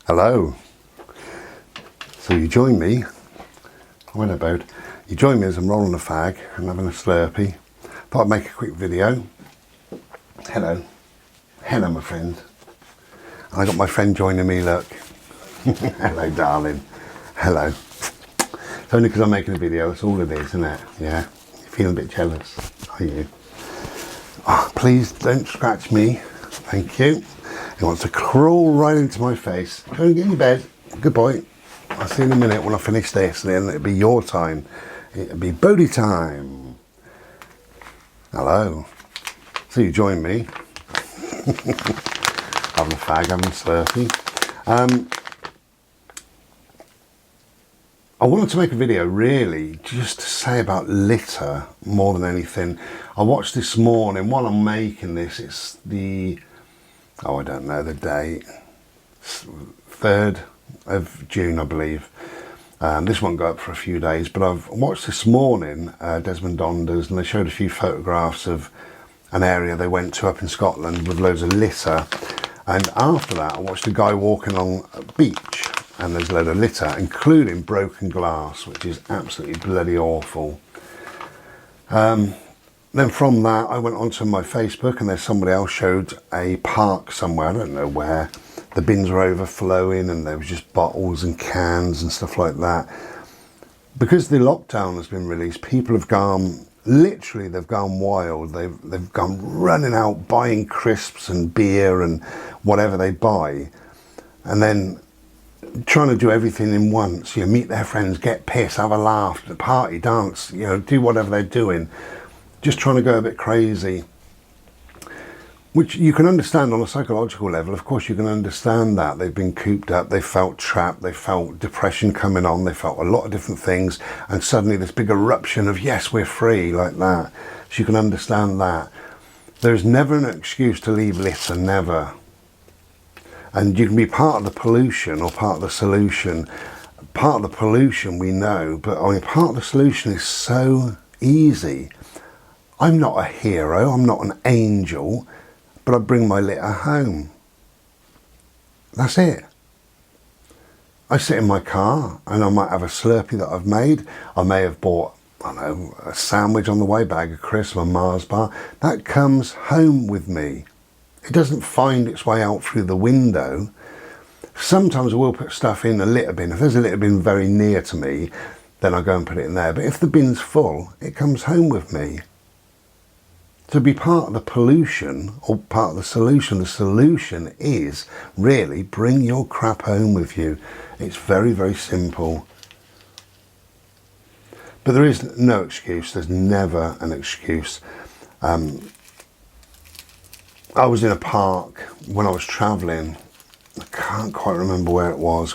Hello. So you join me, you join me as I'm rolling a fag and having a slurpee. Thought I'd make a quick video. Hello. Hello, my friend. I got my friend joining me, look. Hello, darling. Hello. It's only because I'm making a video, that's all it is, isn't it? Yeah. You're feeling a bit jealous, are you? Oh, please don't scratch me. Thank you. He wants to crawl right into my face. Go and get in your bed. Good boy. I'll see you in a minute when I finish this, and then it'll be your time. It'll be Bodhi time. Hello. So you join me. Having a fag, having a slurpee. I wanted to make a video really just to say about litter more than anything. I watched this morning, while I'm making this, it's the, I don't know the date, 3rd of June, I believe. This won't go up for a few days, but I've watched this morning Desmond Donders, and they showed a few photographs of an area they went to up in Scotland with loads of litter. And after that, I watched a guy walking along a beach, and there's a load of litter, including broken glass, which is absolutely bloody awful. Then from that, I went onto my Facebook, and there's somebody else showed a park somewhere, I don't know where. The bins were overflowing, and there was just bottles and cans and stuff like that. Because the lockdown has been released, people have gone, literally they've gone wild. They've gone running out, buying crisps and beer and whatever they buy, and then trying to do everything in once. You know, meet their friends, get pissed, have a laugh, party, dance, you know, do whatever they're doing. Just trying to go a bit crazy. Which you can understand on a psychological level. Of course you can understand that. They've been cooped up, they felt trapped, they felt depression coming on, they felt a lot of different things, and suddenly this big eruption of yes, we're free, like that. So you can understand that. There's never an excuse to leave litter, never. And you can be part of the pollution or part of the solution. Part of the pollution we know, but I mean, part of the solution is so easy. I'm not a hero, I'm not an angel, but I bring my litter home. That's it. I sit in my car and I might have a Slurpee that I've made. I may have bought, I don't know, a sandwich on the way, bag of crisps, a Mars bar. That comes home with me. It doesn't find its way out through the window. Sometimes I will put stuff in a litter bin. If there's a litter bin very near to me, then I go and put it in there. But if the bin's full, it comes home with me. To be part of the pollution or part of the solution is really bring your crap home with you. It's very, very simple. But there is no excuse. There's never an excuse. I was in a park when I was travelling. I can't quite remember where it was.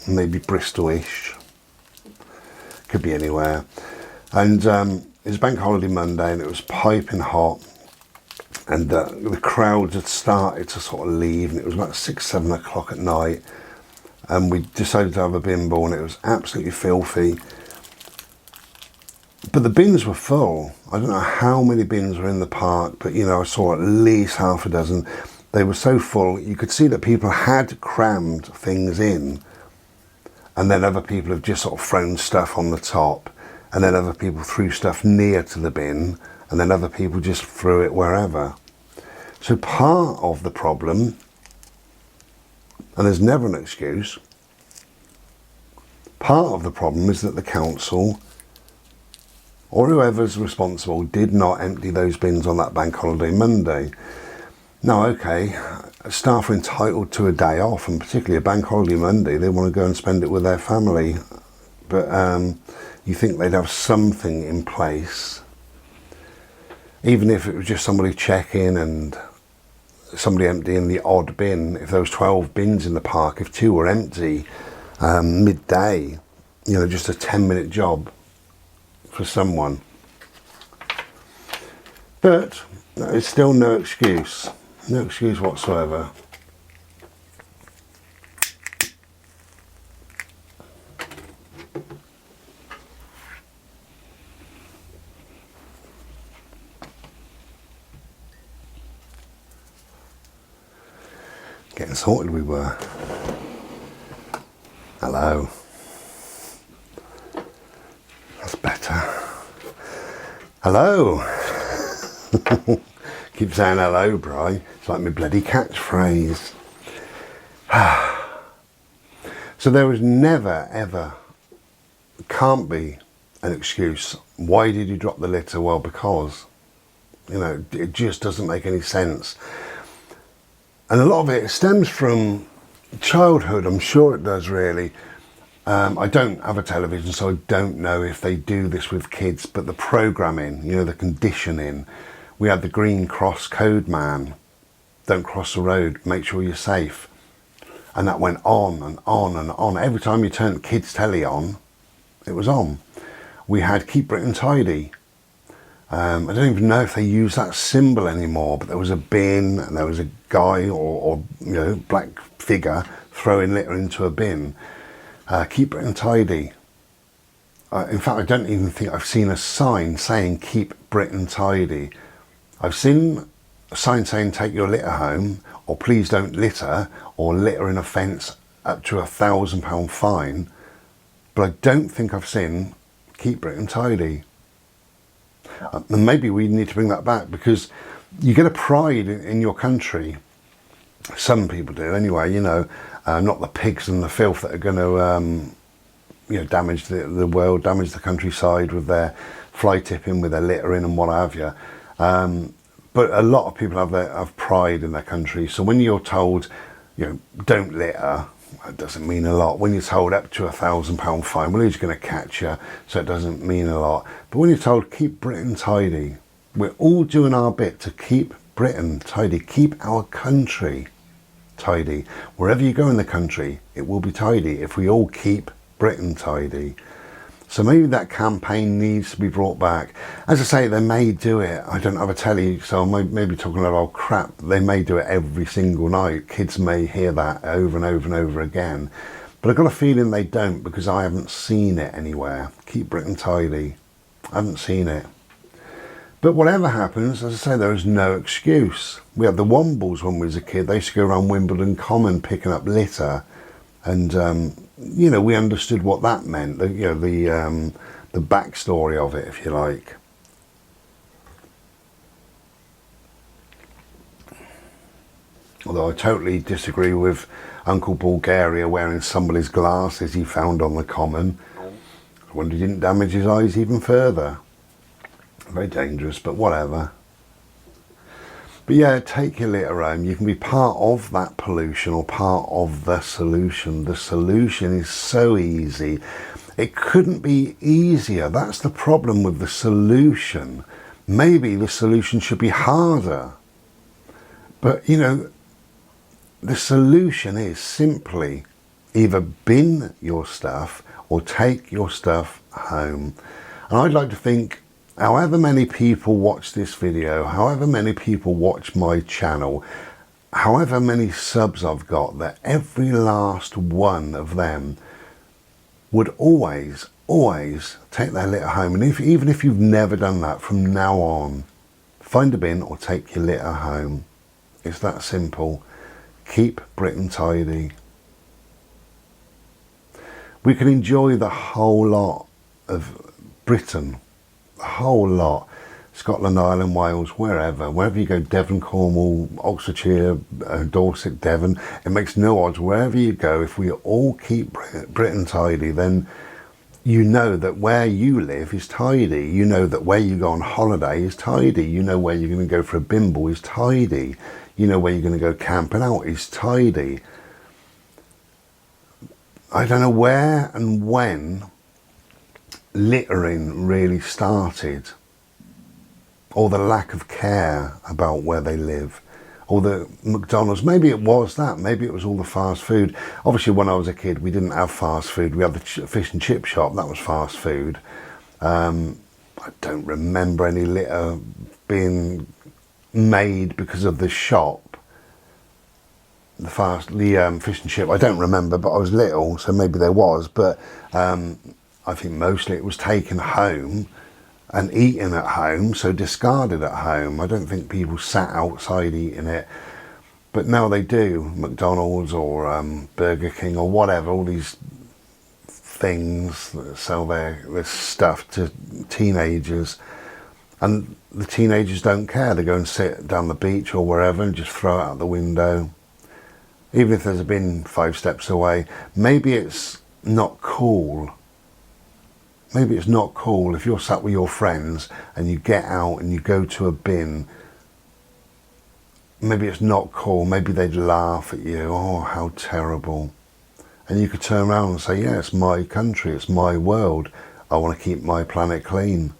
Maybe Bristol-ish. Could be anywhere. And it was Bank Holiday Monday, and it was piping hot. And the crowds had started to sort of leave, and it was about 6, 7 o'clock at night. And we decided to have a bin ball, and it was absolutely filthy. But the bins were full. I don't know how many bins were in the park, but you know, I saw at least half a dozen. They were so full, you could see that people had crammed things in, and then other people have just sort of thrown stuff on the top, and then other people threw stuff near to the bin, and then other people just threw it wherever. So part of the problem, and there's never an excuse, part of the problem is that the council or whoever's responsible did not empty those bins on that Bank Holiday Monday. Now, okay, staff are entitled to a day off, and particularly a Bank Holiday Monday, they want to go and spend it with their family. But you think they'd have something in place, even if it was just somebody checking and somebody emptying the odd bin. If there was 12 bins in the park, if 2 were empty midday, you know, just a 10-minute job for someone. But it's still no excuse whatsoever. Getting sorted we were. Hello. That's better. Hello. Keep saying hello, Bri. It's like my bloody catchphrase. So there was never, ever, can't be an excuse. Why did you drop the litter? Well, because, you know, it just doesn't make any sense. And a lot of it stems from childhood. I'm sure it does, really. I don't have a television, so I don't know if they do this with kids, but the programming, you know, the conditioning. We had the green cross code man. Don't cross the road, make sure you're safe. And that went on and on and on. Every time you turned kids' telly on, it was on. We had Keep Britain Tidy. I don't even know if they use that symbol anymore, but there was a bin and there was a guy or you know, black figure throwing litter into a bin. Keep Britain Tidy. In fact, I don't even think I've seen a sign saying Keep Britain Tidy. I've seen a sign saying take your litter home, or please don't litter, or litter in a fence up to £1,000 fine. But I don't think I've seen Keep Britain Tidy. And maybe we need to bring that back, because you get a pride in your country. Some people do anyway, you know, not the pigs and the filth that are going to, you know, damage the world, damage the countryside with their fly tipping, with their littering and what have you. But a lot of people have pride in their country. So when you're told, you know, don't litter, that doesn't mean a lot. When you're told up to £1,000 fine, well, who's going to catch you? So it doesn't mean a lot. But when you're told keep Britain tidy, we're all doing our bit to keep Britain tidy, keep our country tidy. Wherever you go in the country, it will be tidy if we all keep Britain tidy. So maybe that campaign needs to be brought back. As I say, they may do it. I don't have a telly, so I may be talking about old crap. They may do it every single night. Kids may hear that over and over and over again. But I've got a feeling they don't, because I haven't seen it anywhere. Keep Britain tidy. I haven't seen it. But whatever happens, as I say, there is no excuse. We had the Wombles when we was a kid. They used to go around Wimbledon Common picking up litter. And, you know, we understood what that meant, you know, the backstory of it, if you like. Although I totally disagree with Uncle Bulgaria wearing somebody's glasses he found on the common. I wonder he didn't damage his eyes even further. Very dangerous, but whatever. But yeah, take your litter home. You can be part of that pollution or part of the solution. The solution is so easy. It couldn't be easier. That's the problem with the solution. Maybe the solution should be harder. But, you know, the solution is simply either bin your stuff or take your stuff home. And I'd like to think, however many people watch this video, however many people watch my channel, however many subs I've got, that every last one of them would always take their litter home. And even if you've never done that, from now on, find a bin or take your litter home. It's that simple. Keep Britain tidy. We can enjoy the whole lot of Britain. A whole lot. Scotland, Ireland, Wales, wherever you go, Devon, Cornwall, Oxfordshire, Dorset, Devon, it makes no odds. Wherever you go, if we all keep Britain tidy, then you know that where you live is tidy. You know that where you go on holiday is tidy. You know where you're going to go for a bimble is tidy. You know where you're going to go camping out is tidy. I don't know where and when littering really started, or the lack of care about where they live, or the McDonald's. Maybe it was that. Maybe it was all the fast food. Obviously, when I was a kid, we didn't have fast food. We had the fish and chip shop. That was fast food. I don't remember any litter being made because of the shop. The fish and chip. I don't remember, but I was little, so maybe there was. But I think mostly it was taken home and eaten at home, so discarded at home. I don't think people sat outside eating it, but now they do. McDonald's or Burger King or whatever, all these things that sell their stuff to teenagers, and the teenagers don't care. They go and sit down the beach or wherever and just throw it out the window, even if there's a bin 5 steps away. Maybe it's not cool. Maybe it's not cool if you're sat with your friends and you get out and you go to a bin. Maybe it's not cool. Maybe they'd laugh at you. Oh, how terrible. And you could turn around and say, yeah, it's my country, it's my world. I want to keep my planet clean.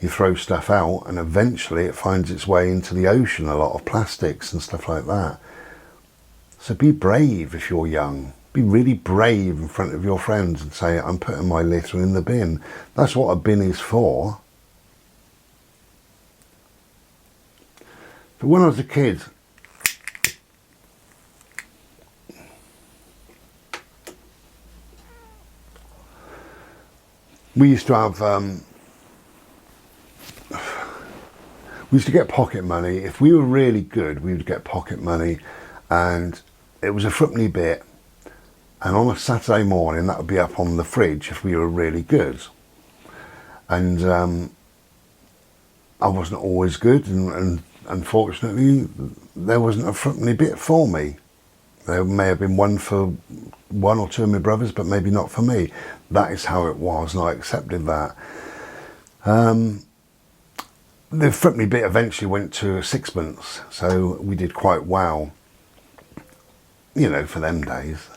You throw stuff out and eventually it finds its way into the ocean, a lot of plastics and stuff like that. So be brave if you're young. Be really brave in front of your friends and say, I'm putting my litter in the bin. That's what a bin is for. But when I was a kid, we used to have, we used to get pocket money. If we were really good, we would get pocket money, and it was a threepenny bit. And on a Saturday morning, that would be up on the fridge if we were really good. And I wasn't always good, and unfortunately, there wasn't a threepenny bit for me. There may have been one for one or two of my brothers, but maybe not for me. That is how it was, and I accepted that. The threepenny bit eventually went to 6pence, so we did quite well, you know, for them days.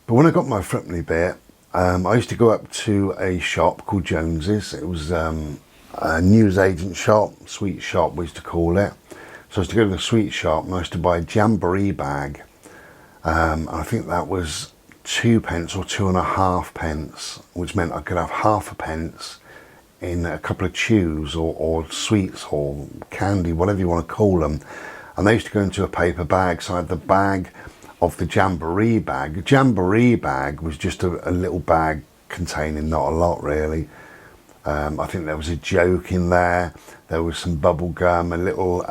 But when I got my threepenny bit, I used to go up to a shop called Jones's. It was a newsagent shop, sweet shop we used to call it. So I used to go to the sweet shop and I used to buy a jamboree bag. I think that was 2p or 2.5p, which meant I could have half a pence in a couple of chews or sweets or candy, whatever you want to call them. And they used to go into a paper bag. So I had the bag of the jamboree bag. The jamboree bag was just a little bag containing not a lot really. I think there was a joke in there. There was some bubble gum, a little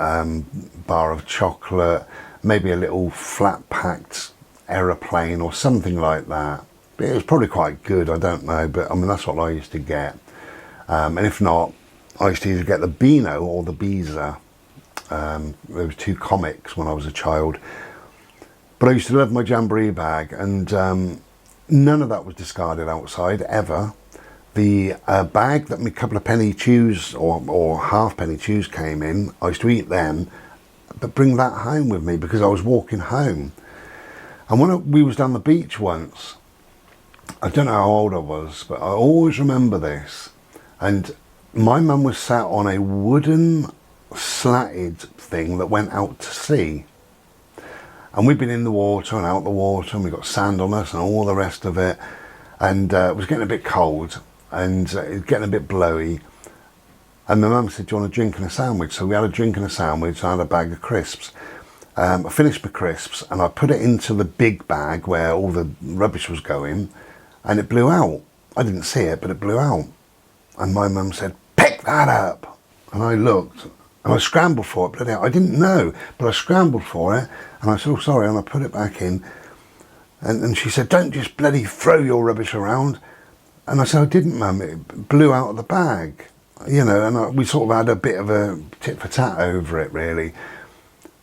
bar of chocolate, maybe a little flat packed aeroplane or something like that. But it was probably quite good, I don't know, but I mean that's what I used to get. And if not, I used to either get the Beano or the Beezer. There was 2 comics when I was a child. But I used to love my jamboree bag, and none of that was discarded outside, ever. The bag that my couple of penny chews or half-penny chews came in, I used to eat them, but bring that home with me because I was walking home. And when we was down the beach once, I don't know how old I was, but I always remember this. And my mum was sat on a wooden slatted thing that went out to sea. And we'd been in the water and out the water, and we got sand on us and all the rest of it. And it was getting a bit cold, and it was getting a bit blowy. And my mum said, do you want a drink and a sandwich? So we had a drink and a sandwich. I had a bag of crisps. I finished my crisps and I put it into the big bag where all the rubbish was going, and it blew out. I didn't see it, but it blew out. And my mum said, pick that up. And I looked and I scrambled for it. Bloody hell, I didn't know, but I scrambled for it. And I said, oh, sorry, and I put it back in. And she said, don't just bloody throw your rubbish around. And I said, I didn't, Mum, it blew out of the bag. You know, and we sort of had a bit of a tit for tat over it, really.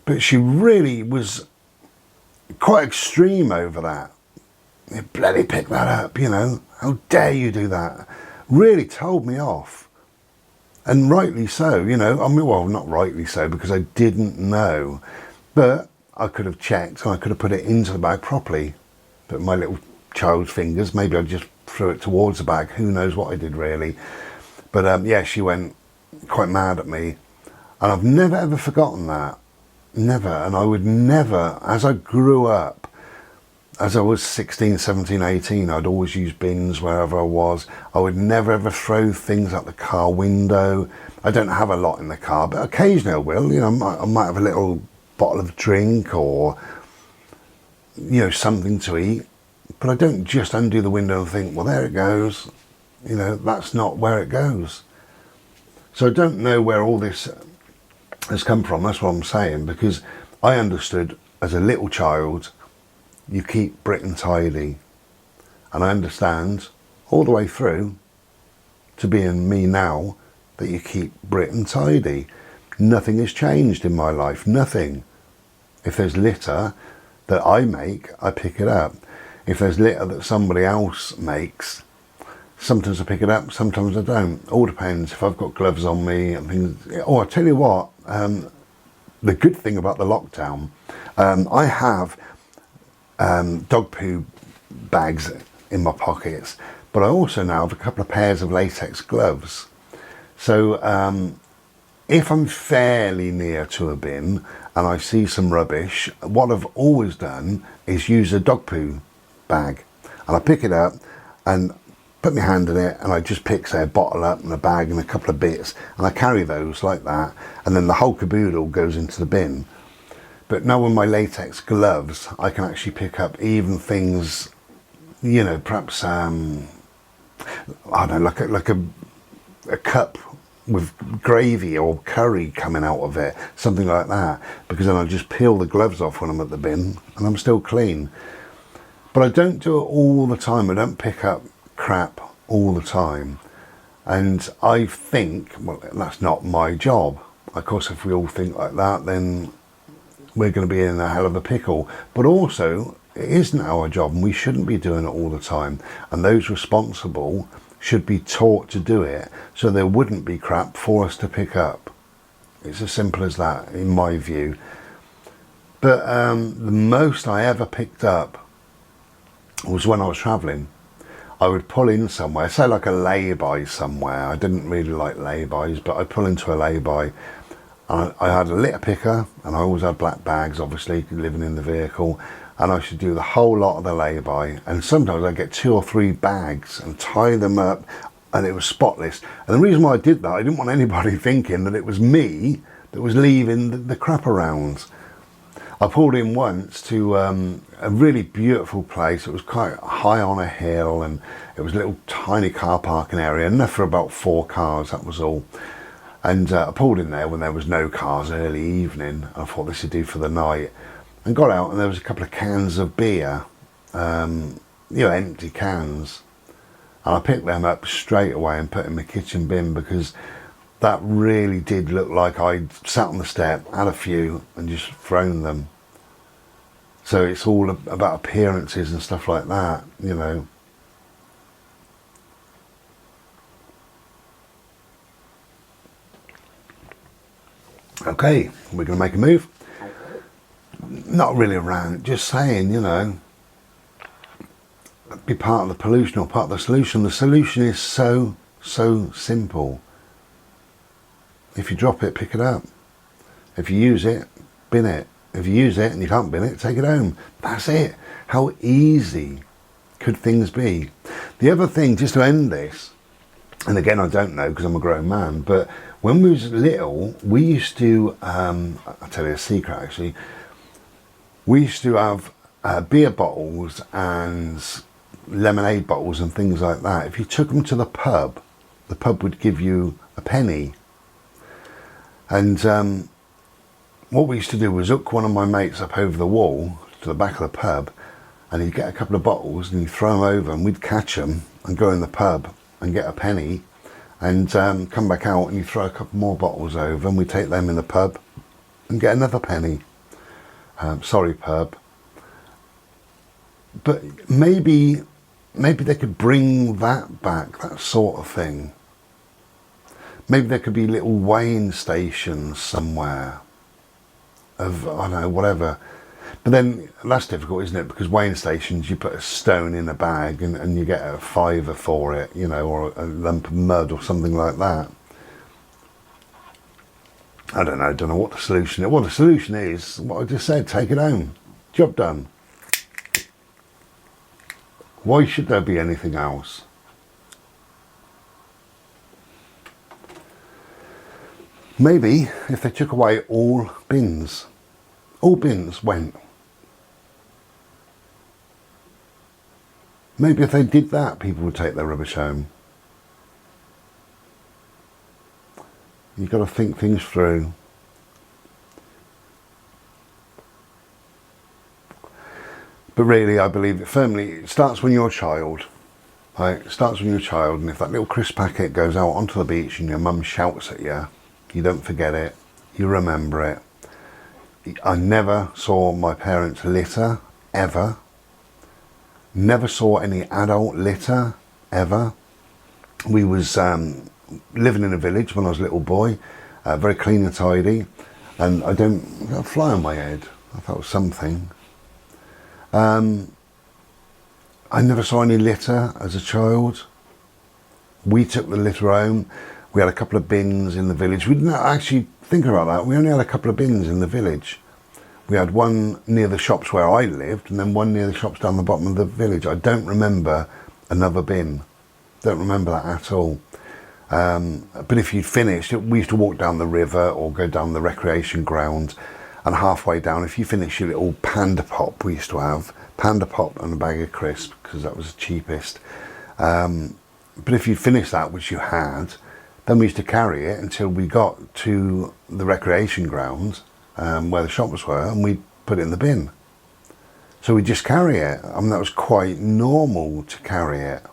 But she really was quite extreme over that. You bloody pick that up, you know. How dare you do that? Really told me off. And rightly so, you know. I mean, well, not rightly so, because I didn't know. But I could have checked and I could have put it into the bag properly. But my little child's fingers, maybe I just threw it towards the bag. Who knows what I did, really. But yeah, she went quite mad at me. And I've never ever forgotten that. Never. And I would never, as I grew up, as I was 16, 17, 18, I'd always use bins wherever I was. I would never ever throw things out the car window. I don't have a lot in the car, but occasionally I will. You know, I might have a little bottle of drink or, you know, something to eat. But I don't just undo the window and think, well, there it goes. You know, that's not where it goes. So I don't know where all this has come from. That's what I'm saying, because I understood as a little child, you keep Britain tidy. And I understand all the way through to being me now that you keep Britain tidy. Nothing has changed in my life, nothing. If there's litter that I make, I pick it up. If there's litter that somebody else makes, sometimes I pick it up, sometimes I don't. All depends if I've got gloves on me and things. Oh, I tell you what, the good thing about the lockdown, I have dog poo bags in my pockets, but I also now have a couple of pairs of latex gloves. So if I'm fairly near to a bin and I see some rubbish, what I've always done is use a dog poo bag, and I pick it up and put my hand in it, and I just pick, say, a bottle up and a bag and a couple of bits, and I carry those like that, and then the whole caboodle goes into the bin. But now with my latex gloves, I can actually pick up even things, you know, perhaps I don't know, like a cup with gravy or curry coming out of it, something like that, because then I just peel the gloves off when I'm at the bin and I'm still clean. But I don't do it all the time. I don't pick up crap all the time. And I think, well, that's not my job. Of course, if we all think like that, then we're going to be in a hell of a pickle. But also, it isn't our job, and we shouldn't be doing it all the time. And those responsible should be taught to do it, so there wouldn't be crap for us to pick up. It's as simple as that, in my view. But the most I ever picked up was when I was travelling. I would pull in somewhere, say like a lay-by somewhere. I didn't really like lay-bys, but I'd pull into a lay-by. I had a litter picker, and I always had black bags, obviously, living in the vehicle, and I should do the whole lot of the lay-by. And sometimes I'd get 2 or 3 bags and tie them up, and it was spotless. And the reason why I did that, I didn't want anybody thinking that it was me that was leaving the crap around. I pulled in once to a really beautiful place. It was quite high on a hill, and it was a little tiny car parking area, enough for about 4 cars, that was all. And I pulled in there when there was no cars, early evening. I thought this would do for the night, and got out, and there was a couple of cans of beer, you know, empty cans. And I picked them up straight away and put in my kitchen bin, because that really did look like I'd sat on the step, had a few, and just thrown them. So it's all about appearances and stuff like that, you know. Okay, we're going to make a move. Not really a rant, just saying, you know, be part of the pollution or part of the solution. The solution is so simple. If you drop it, pick it up. If you use it, bin it. If you use it and you can't bin it, take it home. That's it. How easy could things be? The other thing, just to end this, and again, I don't know because I'm a grown man, but when we was little, we used to, I'll tell you a secret actually, we used to have beer bottles and lemonade bottles and things like that. If you took them to the pub would give you a penny. And what we used to do was hook one of my mates up over the wall to the back of the pub, and he'd get a couple of bottles and he'd throw them over, and we'd catch them and go in the pub and get a penny, and come back out, and he'd throw a couple more bottles over, and we'd take them in the pub and get another penny. Sorry, pub. But maybe they could bring that back, that sort of thing. Maybe there could be little weighing stations somewhere of, I don't know, whatever. But then that's difficult, isn't it? Because weighing stations, you put a stone in a bag and you get a £5 for it, you know, or a lump of mud or something like that. I don't know what the solution is. Well, the solution is what I just said, take it home. Job done. Why should there be anything else? Maybe if they took away all bins went. Maybe if they did that, people would take their rubbish home. You've got to think things through. But really, I believe it firmly, it starts when you're a child. Right? It starts when you're a child, and if that little crisp packet goes out onto the beach and your mum shouts at you, you don't forget it, you remember it. I never saw my parents litter, ever. Never saw any adult litter, ever. We was living in a village when I was a little boy, very clean and tidy, and I got a fly on my head. I thought it was something. I never saw any litter as a child. We took the litter home. We had a couple of bins in the village. We didn't actually think about that. We only had a couple of bins in the village. We had one near the shops where I lived, and then one near the shops down the bottom of the village. I don't remember another bin. Don't remember that at all. But if you'd finished, we used to walk down the river or go down the recreation ground, and halfway down, if you finish your little panda pop, we used to have panda pop and a bag of crisps because that was the cheapest. But if you'd finished that, which you had, then we used to carry it until we got to the recreation grounds where the shops were, and we'd put it in the bin. So we'd just carry it. I mean, that was quite normal to carry it.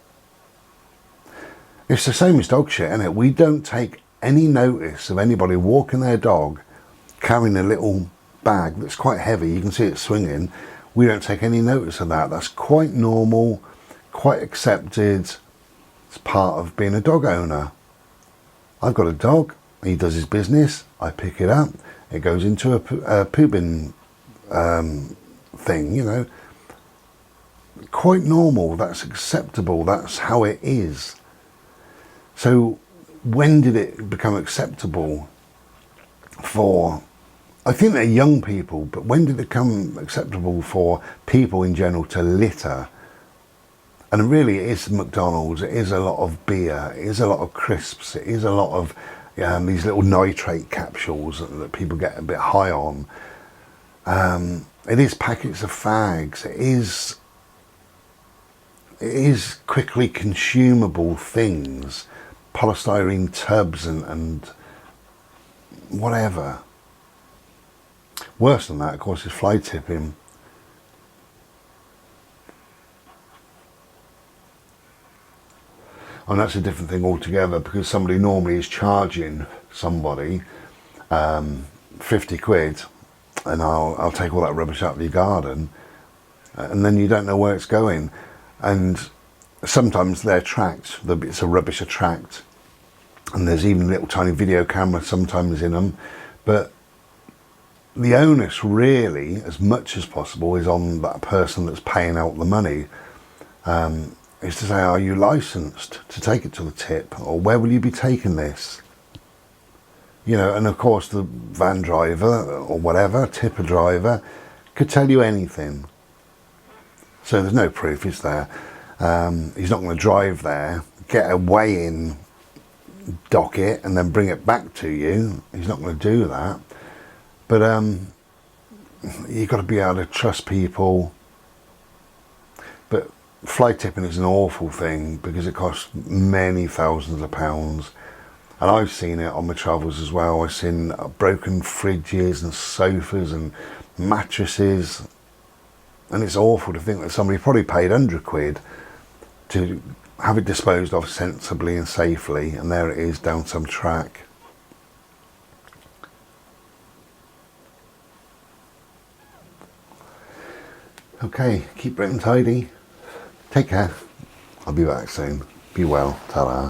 It's the same as dog shit, isn't it? We don't take any notice of anybody walking their dog carrying a little bag that's quite heavy. You can see it swinging. We don't take any notice of that. That's quite normal, quite accepted. It's part of being a dog owner. I've got a dog. He does his business. I pick it up. It goes into a poo bin thing, you know. Quite normal. That's acceptable. That's how it is. So when did it become acceptable for, I think they're young people, but when did it become acceptable for people in general to litter? And really it is McDonald's, it is a lot of beer, it is a lot of crisps, it is a lot of these little nitrate capsules that people get a bit high on. It is packets of fags, it is quickly consumable things, polystyrene tubs and whatever. Worse than that, of course, is fly tipping. And that's a different thing altogether, because somebody normally is charging somebody 50 quid, and I'll take all that rubbish out of your garden, and then you don't know where it's going. And sometimes they're tracked, it's a rubbish attract, and there's even little tiny video cameras sometimes in them. But the onus really, as much as possible, is on that person that's paying out the money. Is to say, are you licensed to take it to the tip, or where will you be taking this? You know, and of course the van driver or whatever, tipper driver, could tell you anything. So there's no proof, is there? He's not going to drive there, get a weigh-in docket and then bring it back to you. He's not going to do that. But you've got to be able to trust people. But fly tipping is an awful thing because it costs many thousands of pounds. And I've seen it on my travels as well. I've seen broken fridges and sofas and mattresses. And it's awful to think that somebody probably paid 100 quid to have it disposed of sensibly and safely, and there it is down some track. Okay, keep Britain tidy. Take care. I'll be back soon. Be well. Ta-ra.